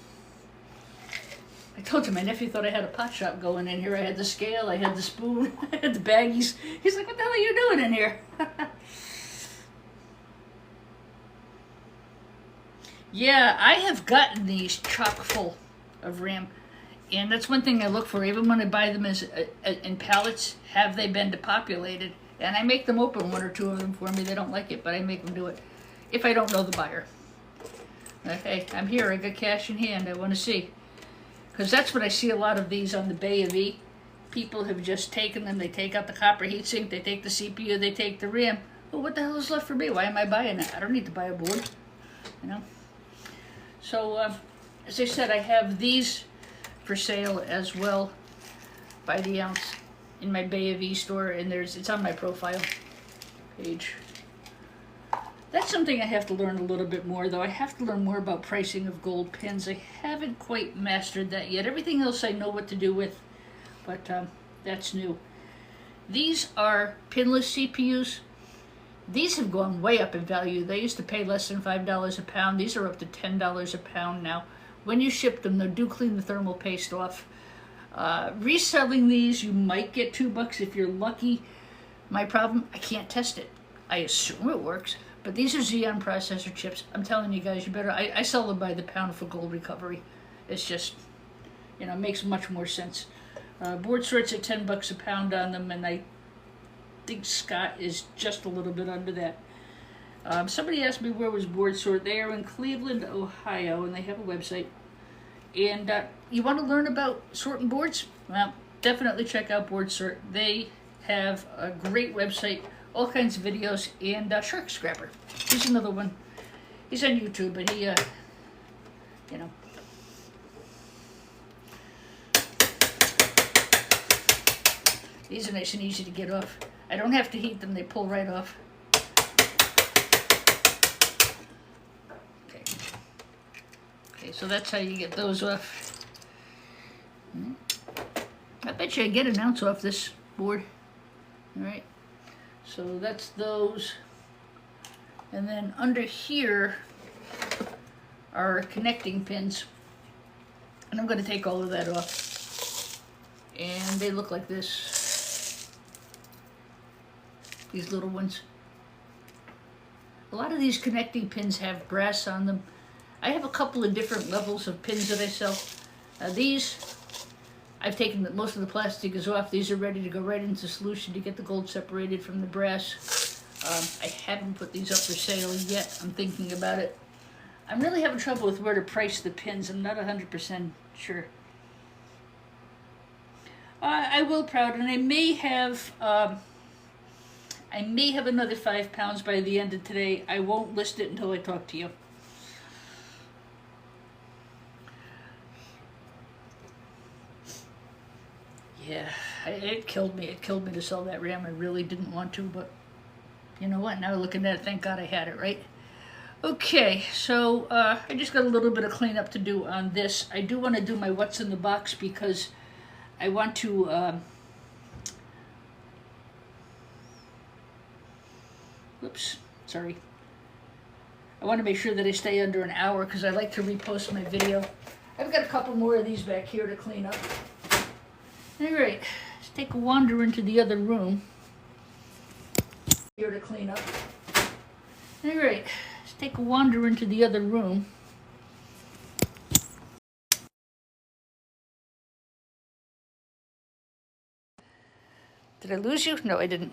Speaker 1: I told you my nephew thought I had a pot shop going in here. I had the scale, I had the spoon, I had the baggies. He's like, what the hell are you doing in here? Yeah, I have gotten these chock full of RAM. And that's one thing I look for, even when I buy them as in pallets, have they been depopulated? And I make them open, one or two of them for me. They don't like it, but I make them do it if I don't know the buyer. Okay, I'm here, I got cash in hand, I want to see. Because that's what I see a lot of these on the Bay of E. People have just taken them, they take out the copper heatsink, they take the CPU, they take the RAM. Well, what the hell is left for me? Why am I buying it? I don't need to buy a board, you know? So, as I said, I have these for sale as well by the ounce in my Bay of E store, and it's on my profile page. That's something I have to learn a little bit more, though. I have to learn more about pricing of gold pins. I haven't quite mastered that yet. Everything else I know what to do with, but that's new. These are pinless CPUs. These have gone way up in value. They used to pay less than $5 a pound. These are up to $10 a pound now. When you ship them, they do clean the thermal paste off. Reselling these, you might get $2 if you're lucky. My problem, I can't test it. I assume it works, but these are Xeon processor chips. I'm telling you guys, you better, I sell them by the pound for gold recovery. It's just, you know, makes much more sense. Board sorts at $10 a pound on them, and I think Scott is just a little bit under that. Somebody asked me where was Board Sort. They are in Cleveland, Ohio, and they have a website. And you want to learn about sorting boards? Well, definitely check out Board Sort. They have a great website, all kinds of videos, and Shark Scrapper. He's another one. He's on YouTube, but he, you know. These are nice and easy to get off. I don't have to heat them, they pull right off. Okay, so that's how you get those off. I bet you I get an ounce off this board. All right, so that's those. And then under here are connecting pins. And I'm going to take all of that off. And they look like this. These little ones. A lot of these connecting pins have brass on them. I have a couple of different levels of pins that I sell. These, I've taken most of the plastic is off. These are ready to go right into solution to get the gold separated from the brass. I haven't put these up for sale yet. I'm thinking about it. I'm really having trouble with where to price the pins. I'm not 100% sure. I will proud, and I may have another 5 pounds by the end of today. I won't list it until I talk to you. Yeah, it killed me. It killed me to sell that RAM. I really didn't want to, but you know what? Now looking at it, thank God I had it, right? Okay, so I just got a little bit of cleanup to do on this. I do want to do my what's in the box because I want to whoops, sorry. I want to make sure that I stay under an hour because I like to repost my video. I've got a couple more of these back here to clean up. All right, let's take a wander into the other room. Here to clean up. All right, let's take a wander into the other room. Did I lose you? No, I didn't.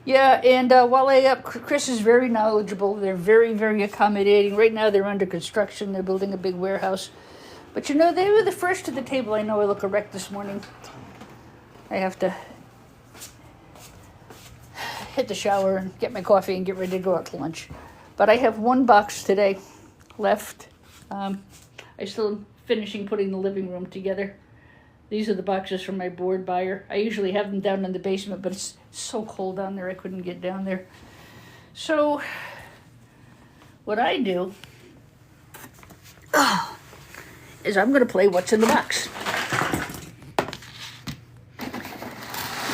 Speaker 1: Yeah, and while Chris is very knowledgeable. They're very, very accommodating. Right now they're under construction. They're building a big warehouse. But you know, they were the first to the table. I know I look a wreck this morning. I have to hit the shower and get my coffee and get ready to go out to lunch. But I have one box today left. I still am finishing putting the living room together. These are the boxes from my board buyer. I usually have them down in the basement, but it's so cold down there I couldn't get down there. So what I do is I'm going to play What's in the Box.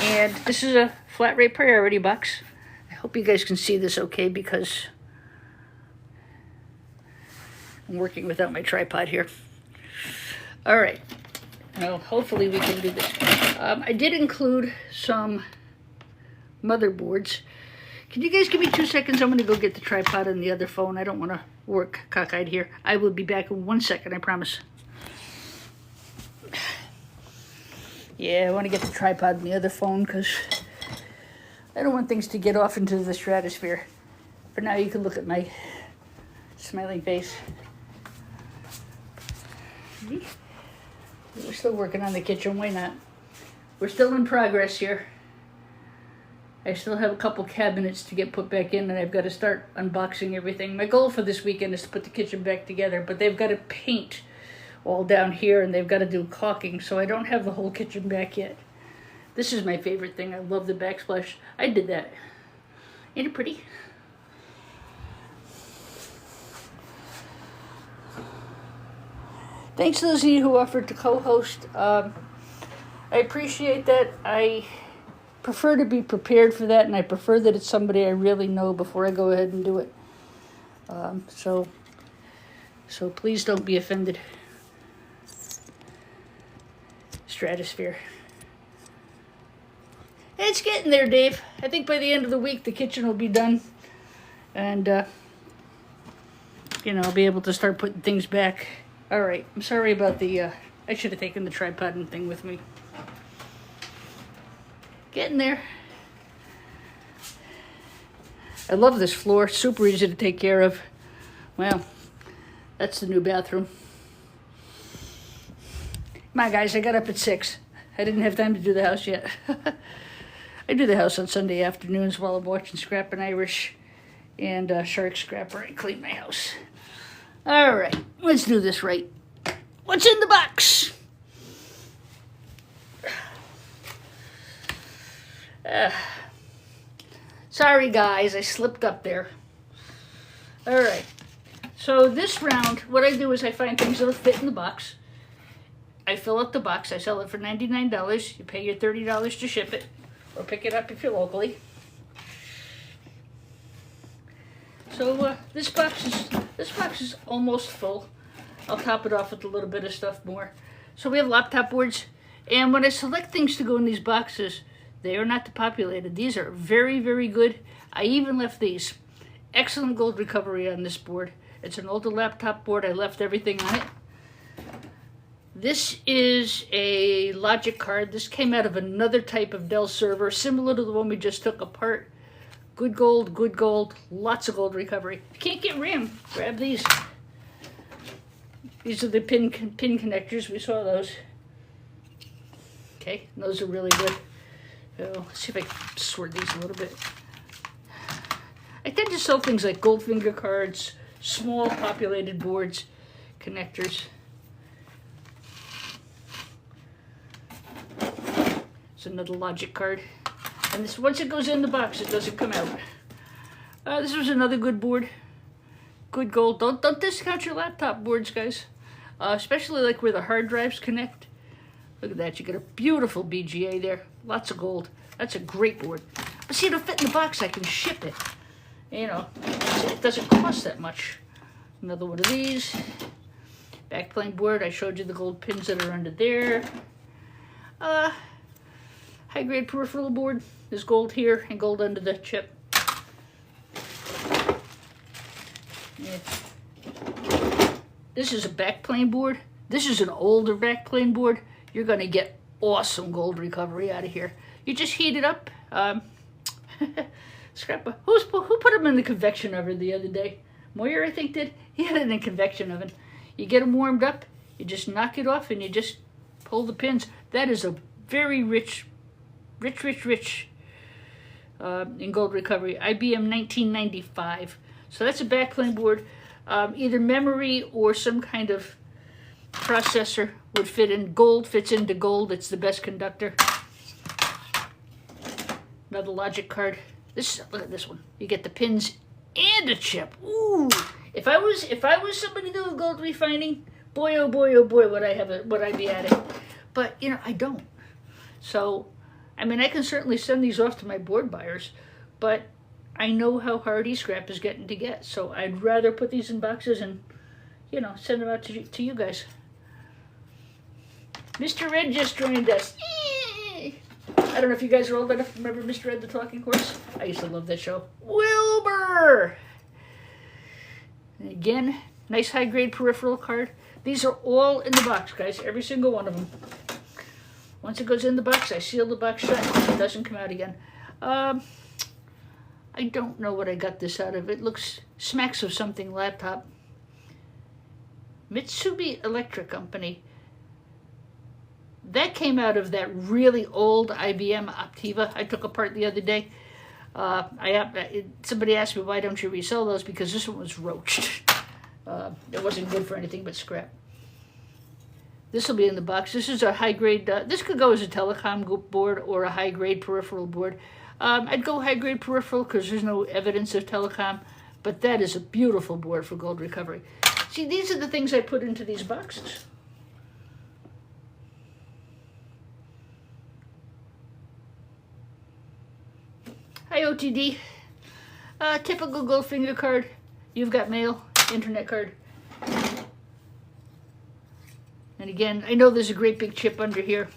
Speaker 1: And this is a flat rate priority box. I hope you guys can see this okay because I'm working without my tripod here. All right. Well, hopefully we can do this. I did include some motherboards. Can you guys give me 2 seconds? I'm going to go get the tripod on the other phone. I don't want to work cockeyed here. I will be back in 1 second, I promise. Yeah, I want to get the tripod on the other phone because I don't want things to get off into the stratosphere. For now, you can look at my smiling face. We're still working on the kitchen. Why not? We're still in progress here. I still have a couple cabinets to get put back in, and I've got to start unboxing everything. My goal for this weekend is to put the kitchen back together, but they've got to paint all down here, and they've got to do caulking, so I don't have the whole kitchen back yet. This is my favorite thing. I love the backsplash. I did that. Ain't it pretty? Thanks to those of you who offered to co-host. I appreciate that. I prefer to be prepared for that, and I prefer that it's somebody I really know before I go ahead and do it. So please don't be offended. Stratosphere. It's getting there, Dave. I think by the end of the week the kitchen will be done, and you know, I'll be able to start putting things back. All right, I'm sorry about the, I should have taken the tripod and thing with me. Getting there. I love this floor, super easy to take care of. Well, that's the new bathroom. Come on, guys, I got up at 6. I didn't have time to do the house yet. I do the house on Sunday afternoons while I'm watching Scrappin' Irish and Shark Scrapper. I clean my house. All right, let's do this right. What's in the box? Sorry, guys, I slipped up there. All right, so this round, what I do is I find things that'll fit in the box. I fill up the box. I sell it for $99. You pay your $30 to ship it, or pick it up if you're locally. So this box is almost full. I'll top it off with a little bit of stuff more. So we have laptop boards, and when I select things to go in these boxes, they are not depopulated. These are very, very good. I even left these. Excellent gold recovery on this board. It's an older laptop board. I left everything on it. This is a logic card. This came out of another type of Dell server, similar to the one we just took apart. Good gold, lots of gold recovery. If you can't get RAM, grab these. These are the pin connectors. We saw those. Okay, those are really good. So let's see if I can sort these a little bit. I tend to sell things like Goldfinger cards, small populated boards, connectors. It's another logic card. And this, once it goes in the box, it doesn't come out. This was another good board. Good gold. Don't discount your laptop boards, guys. Especially like where the hard drives connect. Look at that. You get a beautiful BGA there. Lots of gold. That's a great board. But see, it'll fit in the box. I can ship it. You know, it doesn't cost that much. Another one of these. Backplane board. I showed you the gold pins that are under there. High-grade peripheral board. There's gold here and gold under the chip. Yeah. This is a backplane board. This is an older backplane board. You're going to get awesome gold recovery out of here. You just heat it up. Who put them in the convection oven the other day? Moyer, I think, did. He had it in a convection oven. You get them warmed up. You just knock it off and you just pull the pins. That is a very rich in gold recovery. IBM 1995. So that's a backplane board. Either memory or some kind of processor would fit in. Gold fits into gold. It's the best conductor. Another logic card. Look at this one. You get the pins and a chip. Ooh! If I was somebody doing gold refining, boy oh boy oh boy would I be at it. But you know, I don't. So I mean, I can certainly send these off to my board buyers, but I know how hard E-scrap is getting to get, so I'd rather put these in boxes and, you know, send them out to you guys. Mr. Red just joined us. I don't know if you guys are old enough to remember Mr. Red the Talking Horse. I used to love that show. Wilbur! And again, nice high-grade peripheral card. These are all in the box, guys, every single one of them. Once it goes in the box, I seal the box shut. It doesn't come out again. I don't know what I got this out of. It smacks of something laptop. Mitsubishi Electric Company. That came out of that really old IBM Optiva I took apart the other day. Somebody asked me, why don't you resell those? Because this one was roached. It wasn't good for anything but scrap. This will be in the box. This is a high-grade, this could go as a telecom board or a high-grade peripheral board. I'd go high-grade peripheral because there's no evidence of telecom, but that is a beautiful board for gold recovery. See, these are the things I put into these boxes. Hi, OTD. Typical Goldfinger card. You've got mail, internet card. And again, I know there's a great big chip under here.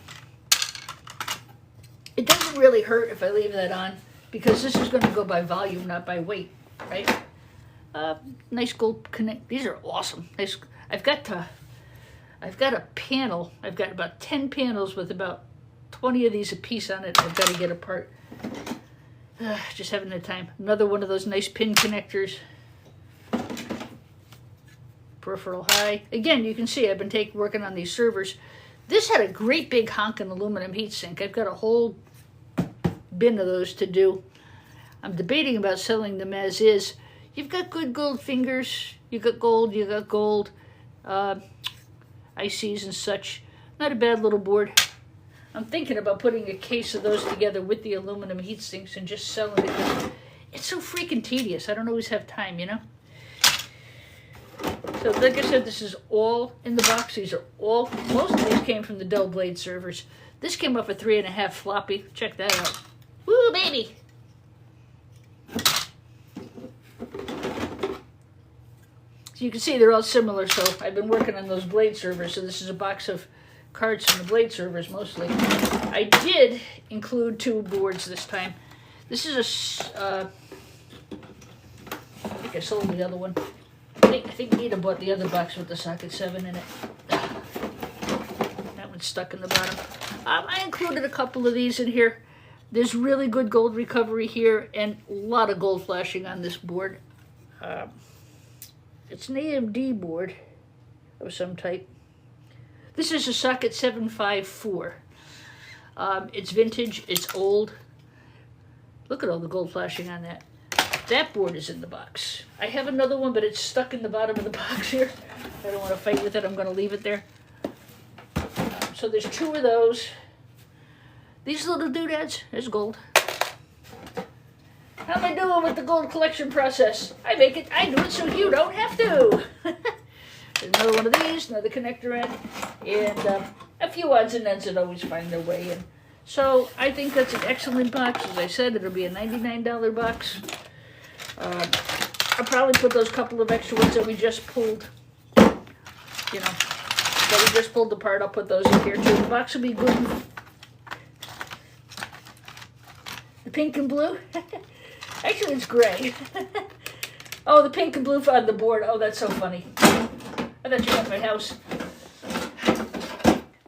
Speaker 1: It doesn't really hurt if I leave that on because this is going to go by volume, not by weight, right? Nice gold connect. These are awesome. Nice. I've got a panel. I've got about 10 panels with about 20 of these a piece on it. I've got to get apart. Just having the time. Another one of those nice pin connectors. Peripheral high. Again, you can see I've been working on these servers. This had a great big honking aluminum heatsink. I've got a whole bin of those to do. I'm debating about selling them as is. You've got good gold fingers. You got gold. ICs and such. Not a bad little board. I'm thinking about putting a case of those together with the aluminum heat sinks and just selling it. It's so freaking tedious. I don't always have time, you know? So like I said, this is all in the box. These are all, most of these came from the Dell Blade servers. This came off a 3.5 floppy. Check that out. Woo, baby! So you can see they're all similar. So I've been working on those Blade servers. So this is a box of cards from the Blade servers mostly. I did include 2 boards this time. This is I think I sold the other one. I think Nita bought the other box with the socket 7 in it. it's stuck in the bottom. I included a couple of these in here. There's really good gold recovery here and a lot of gold flashing on this board. It's an AMD board of some type. This is a socket 754. It's vintage, it's old. Look at all the gold flashing on that. That board is in the box. I have another one, but it's stuck in the bottom of the box here. I don't want to fight with it. I'm going to leave it there. So there's 2 of those. These little doodads, there's gold. How am I doing with the gold collection process? I do it so you don't have to. There's another one of these, another connector end, and a few odds and ends that always find their way in. So I think that's an excellent box. As I said, it'll be a $99 box. I'll probably put those couple of extra ones that we just pulled, that we just pulled apart. I'll put those in here too. The box will be good. The pink and blue? Actually, it's gray. Oh, the pink and blue on the board. Oh, that's so funny. I thought you were at my house.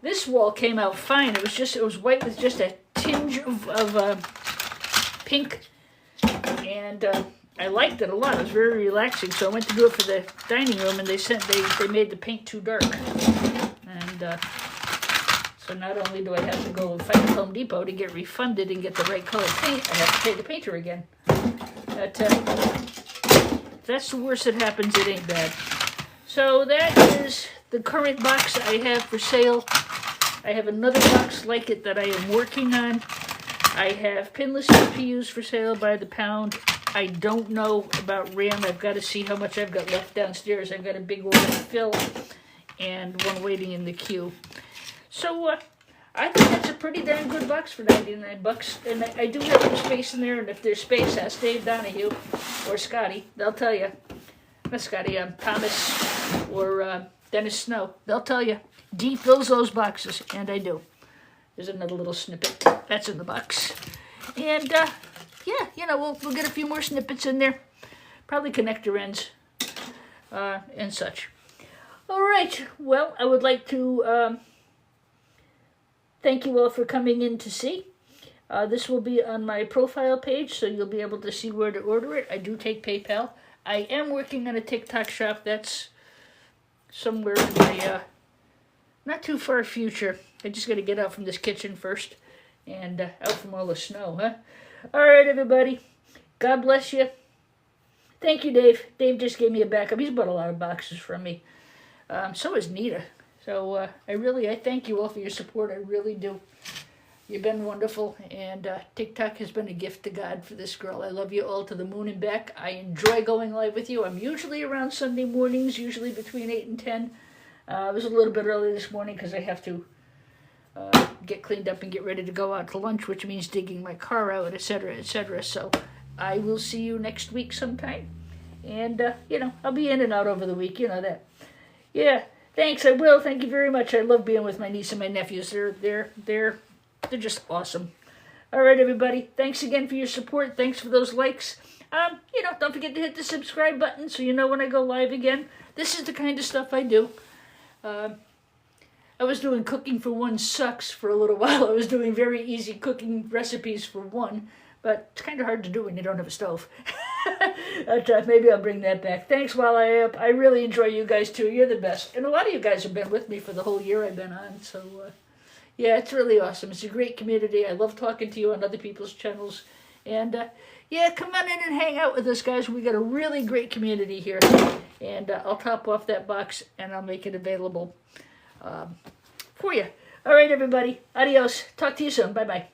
Speaker 1: This wall came out fine. It was white with just a tinge of pink. And I liked it a lot. It was very relaxing. So I went to do it for the dining room, and they made the paint too dark. And so not only do I have to go and fight at Home Depot to get refunded and get the right color paint, I have to pay the painter again. But if that's the worst that happens, it ain't bad. So that is the current box I have for sale. I have another box like it that I am working on. I have pinless CPUs for sale by the pound. I don't know about RAM. I've got to see how much I've got left downstairs. I've got a big order to fill and one waiting in the queue. So I think that's a pretty darn good box for 99 bucks. And I do have some space in there. And if there's space, ask Dave Donahue or Scotty. They'll tell you. Not Scotty, Thomas or Dennis Snow. They'll tell you. D fills those boxes, and I do. There's another little snippet. That's in the box. And, yeah, we'll get a few more snippets in there. Probably connector ends and such. All right. Well, I would like to thank you all for coming in to see. This will be on my profile page, so you'll be able to see where to order it. I do take PayPal. I am working on a TikTok shop. That's somewhere in my not too far future. I just got to get out from this kitchen first and out from all the snow, huh? All right, everybody. God bless you. Thank you, Dave. Dave just gave me a backup. He's bought a lot of boxes from me. So is Nita. So I thank you all for your support. I really do. You've been wonderful, and TikTok has been a gift to God for this girl. I love you all to the moon and back. I enjoy going live with you. I'm usually around Sunday mornings, usually between 8 and 10. I was a little bit early this morning because I have to get cleaned up and get ready to go out to lunch, which means digging my car out, etc., etc. So I will see you next week sometime. And, I'll be in and out over the week. You know that. Yeah, thanks. I will. Thank you very much. I love being with my niece and my nephews. They're just awesome. All right, everybody. Thanks again for your support. Thanks for those likes. Don't forget to hit the subscribe button so you know when I go live again. This is the kind of stuff I do. I was doing cooking for one sucks for a little while. I was doing very easy cooking recipes for one, but it's kind of hard to do when you don't have a stove. Maybe I'll bring that back. Thanks while I am. I really enjoy you guys too. You're the best. And a lot of you guys have been with me for the whole year I've been on. So, yeah, it's really awesome. It's a great community. I love talking to you on other people's channels. And, come on in and hang out with us, guys. We got a really great community here. And I'll top off that box and I'll make it available for you. All right, everybody. Adios. Talk to you soon. Bye-bye.